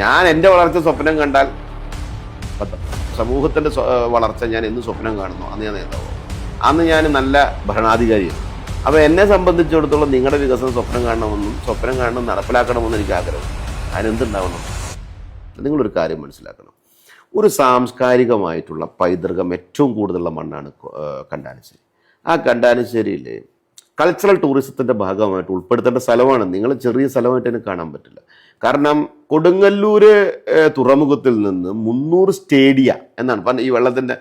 ഞാൻ എൻ്റെ വളർച്ച സ്വപ്നം കണ്ടാൽ സമൂഹത്തിൻ്റെ വളർച്ച ഞാൻ എന്ന് സ്വപ്നം കാണുന്നു അന്ന് ഞാൻ നേതാവാകും. അന്ന് ഞാൻ നല്ല ഭരണാധികാരിയാണ്. അപ്പോൾ എന്നെ സംബന്ധിച്ചിടത്തോളം നിങ്ങളുടെ വികസനം സ്വപ്നം കാണണം നടപ്പിലാക്കണമെന്ന് എനിക്ക് ആഗ്രഹമുണ്ട്. അതിനെന്തുണ്ടാവണം? നിങ്ങളൊരു കാര്യം മനസ്സിലാക്കണം. ഒരു സാംസ്കാരികമായിട്ടുള്ള പൈതൃകം ഏറ്റവും കൂടുതലുള്ള മണ്ണാണ് കണ്ടാനശ്ശേരി. ആ കണ്ടാനശ്ശേരിയിൽ കൾച്ചറൽ ടൂറിസത്തിൻ്റെ ഭാഗമായിട്ട് ഉൾപ്പെടുത്തേണ്ട സ്ഥലമാണ്. നിങ്ങൾ ചെറിയ സ്ഥലമായിട്ട് എനിക്ക് കാണാൻ പറ്റില്ല. കാരണം കൊടുങ്ങല്ലൂർ തുറമുഖത്തിൽ നിന്ന് 300 സ്റ്റേഡിയ എന്നാണ് ഈ വെള്ളത്തിൻ്റെ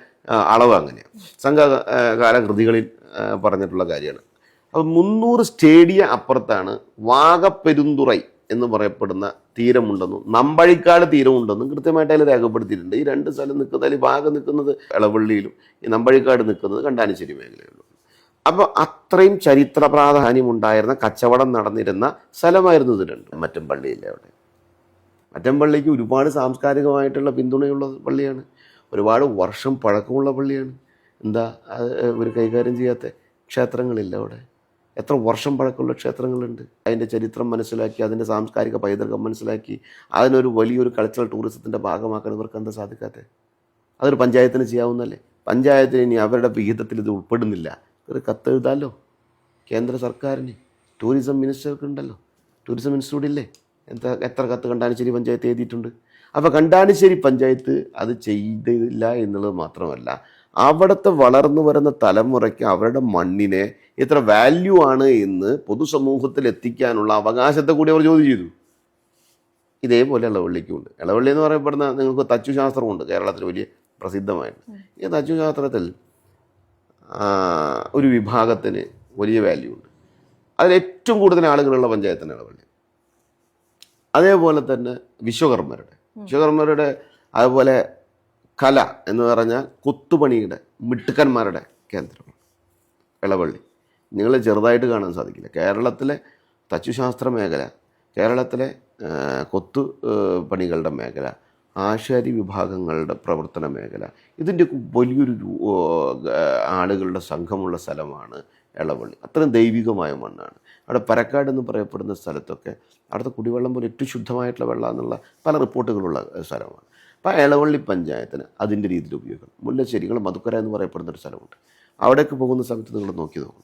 അളവ് അങ്ങനെയാണ് സംഘകാല കൃതികളിൽ പറഞ്ഞിട്ടുള്ള കാര്യമാണ്. അപ്പോൾ 300 സ്റ്റേഡിയ അപ്പുറത്താണ് വാഗപ്പെരുന്തുറൈ എന്ന് പറയപ്പെടുന്ന തീരമുണ്ടെന്നും നമ്പഴിക്കാട് തീരമുണ്ടെന്നും കൃത്യമായിട്ട് അതിൽ രേഖപ്പെടുത്തിയിട്ടുണ്ട്. ഈ രണ്ട് സ്ഥലം നിൽക്കുന്നത്, ഈ ഭാഗം നിൽക്കുന്നത് ഇളവള്ളിയിലും ഈ നമ്പഴിക്കാട് നിൽക്കുന്നത് കണ്ടാനശ്ശേരി മേഖലയിലും. അപ്പോൾ അത്രയും ചരിത്ര പ്രാധാന്യം ഉണ്ടായിരുന്ന കച്ചവടം നടന്നിരുന്ന സ്ഥലമായിരുന്നു ഇത് രണ്ടും. മറ്റംപള്ളിയിലെ അവിടെ മറ്റംപള്ളിക്ക് ഒരുപാട് സാംസ്കാരികമായിട്ടുള്ള പിന്തുണയുള്ള പള്ളിയാണ്, ഒരുപാട് വർഷം പഴക്കമുള്ള പള്ളിയാണ്. എന്താ ഒരു കൈകാര്യം ചെയ്യാത്ത ക്ഷേത്രങ്ങളില്ല അവിടെ? എത്ര വർഷം പഴക്കമുള്ള ക്ഷേത്രങ്ങളുണ്ട്. അതിൻ്റെ ചരിത്രം മനസ്സിലാക്കി, അതിൻ്റെ സാംസ്കാരിക പൈതൃകം മനസ്സിലാക്കി അതിനൊരു വലിയൊരു കൾച്ചറൽ ടൂറിസത്തിൻ്റെ ഭാഗമാക്കാൻ ഇവർക്ക് എന്താ സാധിക്കാത്തത്? അതൊരു പഞ്ചായത്തിന് ചെയ്യാവുന്നല്ലേ? പഞ്ചായത്തിന് ഇനി അവരുടെ വിഹിതത്തിൽ ഇത് ഉൾപ്പെടുന്നില്ല, ഒരു കത്തെഴുതാമല്ലോ കേന്ദ്ര സർക്കാരിന്. ടൂറിസം മിനിസ്റ്റർക്കുണ്ടല്ലോ, ടൂറിസം ഇൻസ്റ്റിറ്റ്യൂട്ട് ഇല്ലേ? എത്ര കത്ത് കണ്ടാനശ്ശേരി പഞ്ചായത്ത് എഴുതിയിട്ടുണ്ട്. അപ്പോൾ കണ്ടാനശ്ശേരി പഞ്ചായത്ത് അത് ചെയ്തില്ല എന്നുള്ളത് മാത്രമല്ല, അവിടുത്തെ വളർന്നു വരുന്ന തലമുറയ്ക്ക് അവരുടെ മണ്ണിനെ എത്ര വാല്യൂ ആണ് എന്ന് പൊതുസമൂഹത്തിൽ എത്തിക്കാനുള്ള അവകാശത്തെ കൂടി അവർ ചോദ്യം ചെയ്തു. ഇതേപോലെ ഇളവള്ളിക്കുണ്ട്. ഇളവള്ളി എന്ന് പറയപ്പെടുന്ന നിങ്ങൾക്ക് തച്ചുശാസ്ത്രമുണ്ട് കേരളത്തിൽ വലിയ പ്രസിദ്ധമായിട്ട്. ഈ തച്ചുശാസ്ത്രത്തിൽ ഒരു വിഭാഗത്തിന് വലിയ വാല്യൂ ഉണ്ട്. അതിലേറ്റവും കൂടുതൽ ആളുകളുള്ള പഞ്ചായത്തിന് ഇളവള്ളി. അതേപോലെ തന്നെ വിശ്വകർമ്മരുടെ അതുപോലെ കല എന്ന് പറഞ്ഞാൽ കൊത്തുപണിയുടെ മിടുക്കന്മാരുടെ കേന്ദ്രമാണ് ഇളവള്ളി. നിങ്ങൾ ചെറുതായിട്ട് കാണാൻ സാധിക്കില്ല. കേരളത്തിലെ തച്ചുശാസ്ത്ര മേഖല, കേരളത്തിലെ കൊത്തു പണികളുടെ മേഖല, ആശാരി വിഭാഗങ്ങളുടെ പ്രവർത്തന മേഖല, ഇതിൻ്റെ വലിയൊരു ആളുകളുടെ സംഘമുള്ള സ്ഥലമാണ് ഇളവള്ളി. അത്രയും ദൈവികമായ മണ്ണാണ്. അവിടെ പരക്കാട് എന്ന് പറയപ്പെടുന്ന സ്ഥലത്തൊക്കെ അവിടുത്തെ കുടിവെള്ളം പോലെ ഏറ്റവും ശുദ്ധമായിട്ടുള്ള വെള്ളം എന്നുള്ള പല റിപ്പോർട്ടുകളുള്ള സ്ഥലമാണ്. അപ്പോൾ ഇളവള്ളി പഞ്ചായത്തിന് അതിൻ്റെ രീതിയിൽ ഉപയോഗിക്കണം. മുല്ലശ്ശേരികൾ മധുക്കര എന്ന് പറയപ്പെടുന്നൊരു സ്ഥലമുണ്ട്. അവിടേക്ക് പോകുന്ന സമയത്ത് നിങ്ങൾ നോക്കണം,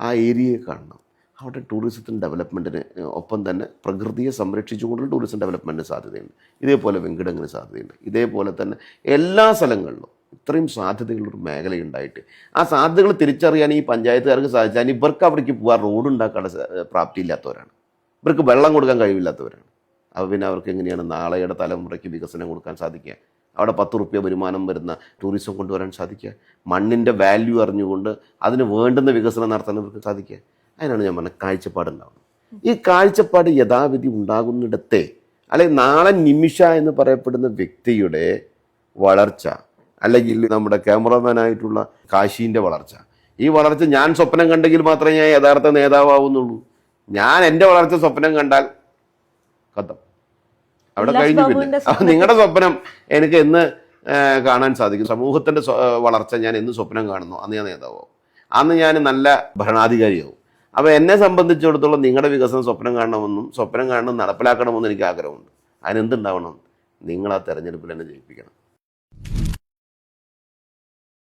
ആ ഏരിയയെ കാണണം. അവിടെ ടൂറിസത്തിൻ്റെ ഡെവലപ്മെൻറ്റിന് ഒപ്പം തന്നെ പ്രകൃതിയെ സംരക്ഷിച്ചുകൊണ്ടുള്ള ടൂറിസം ഡെവലപ്മെൻറ്റിന് സാധ്യതയുണ്ട്. ഇതേപോലെ വെങ്കിടങ്ങിന് സാധ്യതയുണ്ട്. ഇതേപോലെ തന്നെ എല്ലാ സ്ഥലങ്ങളിലും ഇത്രയും സാധ്യതകളൊരു മേഖലയുണ്ടായിട്ട് ആ സാധ്യതകൾ തിരിച്ചറിയാൻ ഈ പഞ്ചായത്തുകാർക്ക് സാധിച്ചാൽ ഇവർക്ക് അവിടേക്ക് പോകാൻ റോഡ് ഉണ്ടാക്കാനുള്ള പ്രാപ്തിയില്ലാത്തവരാണ്, ഇവർക്ക് വെള്ളം കൊടുക്കാൻ കഴിവില്ലാത്തവരാണ്. അപ്പോൾ പിന്നെ അവർക്ക് എങ്ങനെയാണ് നാളെയുടെ തലമുറയ്ക്ക് വികസനം കൊടുക്കാൻ സാധിക്കുക? അവിടെ 10 റുപ്യ വരുമാനം വരുന്ന ടൂറിസം കൊണ്ടുവരാൻ സാധിക്കുക? മണ്ണിൻ്റെ വാല്യൂ അറിഞ്ഞുകൊണ്ട് അതിന് വേണ്ടുന്ന വികസനം നടത്താൻ അവർക്ക് സാധിക്കുക? അതിനാണ് ഞാൻ പറഞ്ഞത് കാഴ്ചപ്പാടുണ്ടാവുന്നത്. ഈ കാഴ്ചപ്പാട് യഥാവിധി ഉണ്ടാകുന്നിടത്തെ, അല്ലെങ്കിൽ നാളെ നിമിഷ എന്ന് പറയപ്പെടുന്ന വ്യക്തിയുടെ വളർച്ച, അല്ലെങ്കിൽ നമ്മുടെ ക്യാമറമാനായിട്ടുള്ള കാശീൻ്റെ വളർച്ച, ഈ വളർച്ച ഞാൻ സ്വപ്നം കണ്ടെങ്കിൽ മാത്രമേ ഞാൻ യഥാർത്ഥ നേതാവുന്നുള്ളൂ. ഞാൻ എൻ്റെ വളർച്ച സ്വപ്നം കണ്ടാൽ കഥം അവിടെ കഴിഞ്ഞു. പിന്നെ നിങ്ങളുടെ സ്വപ്നം എനിക്ക് എന്ന് കാണാൻ സാധിക്കും? സമൂഹത്തിൻ്റെ വളർച്ച ഞാൻ എന്ന് സ്വപ്നം കാണുന്നു അന്ന് ഞാൻ നേതാവാകും. അന്ന് ഞാൻ നല്ല ഭരണാധികാരിയാവും. അപ്പോൾ എന്നെ സംബന്ധിച്ചിടത്തോളം നിങ്ങളുടെ വികസനം സ്വപ്നം കാണണം നടപ്പിലാക്കണമെന്ന് എനിക്ക് ആഗ്രഹമുണ്ട്. അതിനെന്തുണ്ടാവണം? നിങ്ങൾ ആ തെരഞ്ഞെടുപ്പിൽ എന്നെ ജയിപ്പിക്കണം.